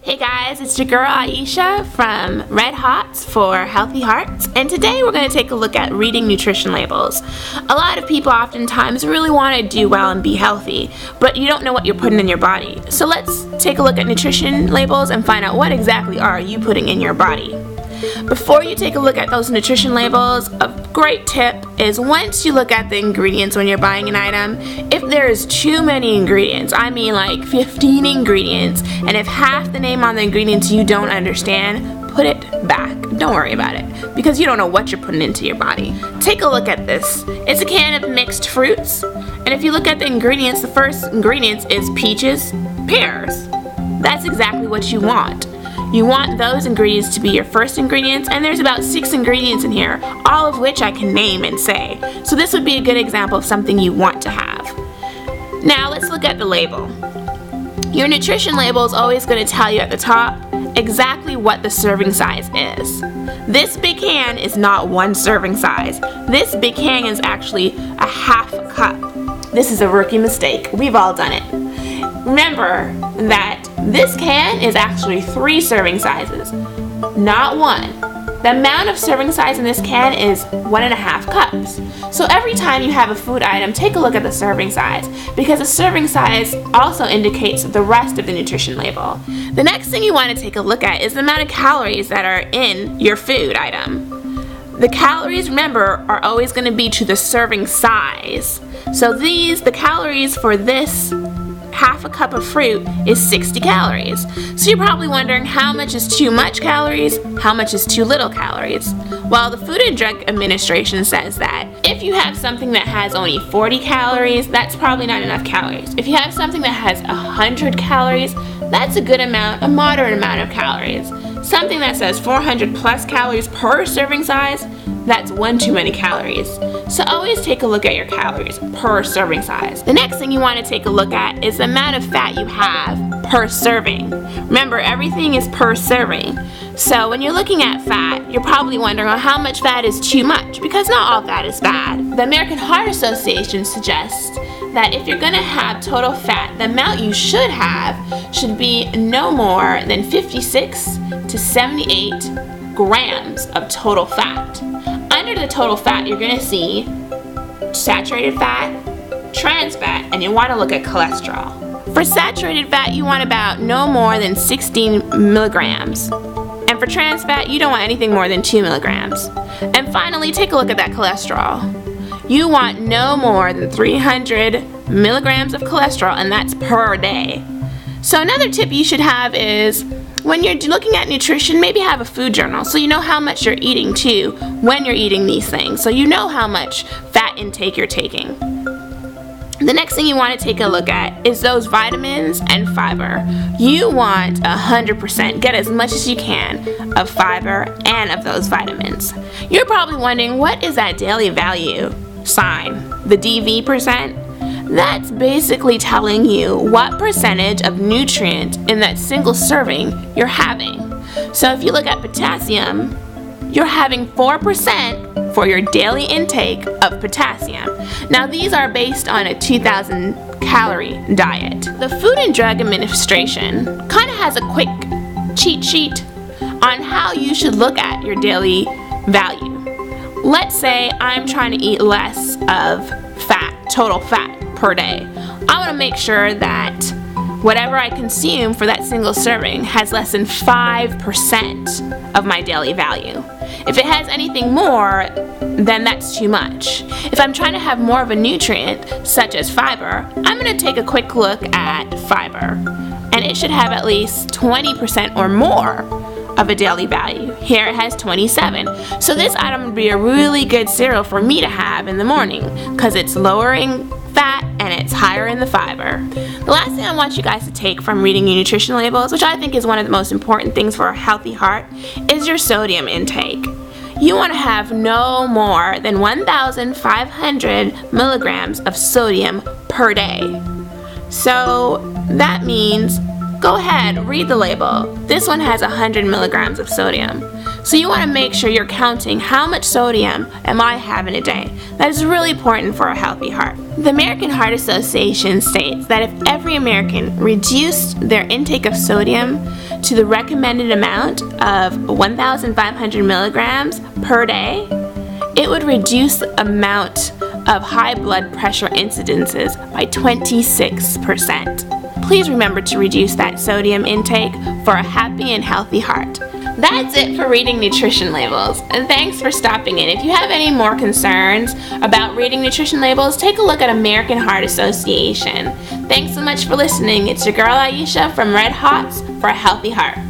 Hey guys, it's your girl Aisha from Red Hots for Healthy Hearts, and today we're going to take a look at reading nutrition labels. A lot of people oftentimes really want to do well and be healthy, but you don't know what you're putting in your body. So let's take a look at nutrition labels and find out what exactly are you putting in your body. Before you take a look at those nutrition labels, a great tip is once you look at the ingredients when you're buying an item, if there is too many ingredients, I mean like 15 ingredients, and if half the name on the ingredients you don't understand, put it back. Don't worry about it, because you don't know what you're putting into your body. Take a look at this. It's a can of mixed fruits, and if you look at the ingredients, the first ingredients is peaches, pears. That's exactly what you want. You want those ingredients to be your first ingredients, and there's about 6 ingredients in here, all of which I can name and say. So this would be a good example of something you want to have. Now let's look at the label. Your nutrition label is always going to tell you at the top exactly what the serving size is. This big can is not one serving size. This big can is actually a half a cup. This is a rookie mistake. We've all done it. Remember that this can is actually 3 serving sizes, not 1. The amount of serving size in this can is 1.5 cups. So every time you have a food item, take a look at the serving size, because the serving size also indicates the rest of the nutrition label. The next thing you want to take a look at is the amount of calories that are in your food item. The calories, remember, are always going to be to the serving size. So the calories for this half a cup of fruit is 60 calories. So you're probably wondering how much is too much calories, how much is too little calories. Well, the Food and Drug Administration says that if you have something that has only 40 calories, that's probably not enough calories. If you have something that has 100 calories, that's a good amount, a moderate amount of calories. Something that says 400 plus calories per serving size, that's one too many calories. So always take a look at your calories per serving size. The next thing you want to take a look at is the amount of fat you have per serving. Remember, everything is per serving. So when you're looking at fat, you're probably wondering, well, how much fat is too much? Because not all fat is bad. The American Heart Association suggests that if you're going to have total fat, the amount you should have should be no more than 56 to 78 grams of total fat. Under the total fat, you're going to see saturated fat, trans fat, and you want to look at cholesterol. For saturated fat, you want about no more than 16 milligrams. And for trans fat, you don't want anything more than 2 milligrams. And finally, take a look at that cholesterol. You want no more than 300 milligrams of cholesterol, and that's per day. So another tip you should have is, when you're looking at nutrition, maybe have a food journal so you know how much you're eating too when you're eating these things, so you know how much fat intake you're taking. The next thing you want to take a look at is those vitamins and fiber. You want 100%, get as much as you can of fiber and of those vitamins. You're probably wondering, what is that daily value sign, the DV%? That's basically telling you what percentage of nutrient in that single serving you're having. So if you look at potassium, you're having 4% for your daily intake of potassium. Now these are based on a 2,000 calorie diet. The Food and Drug Administration kind of has a quick cheat sheet on how you should look at your daily value. Let's say I'm trying to eat less of fat, total fat per day. I want to make sure that whatever I consume for that single serving has less than 5% of my daily value. If it has anything more, then that's too much. If I'm trying to have more of a nutrient, such as fiber, I'm going to take a quick look at fiber, and it should have at least 20% or more of a daily value. Here it has 27. So this item would be a really good cereal for me to have in the morning, because it's lowering fat and it's higher in the fiber. The last thing I want you guys to take from reading your nutrition labels, which I think is one of the most important things for a healthy heart, is your sodium intake. You want to have no more than 1,500 milligrams of sodium per day. So that means, go ahead, read the label. This one has 100 milligrams of sodium. So you want to make sure you're counting how much sodium am I having a day. That is really important for a healthy heart. The American Heart Association states that if every American reduced their intake of sodium to the recommended amount of 1,500 milligrams per day, it would reduce the amount of high blood pressure incidences by 26%. Please remember to reduce that sodium intake for a happy and healthy heart. That's it for reading nutrition labels, and thanks for stopping in. If you have any more concerns about reading nutrition labels, take a look at American Heart Association. Thanks so much for listening. It's your girl Aisha from Red Hots for a Healthy Heart.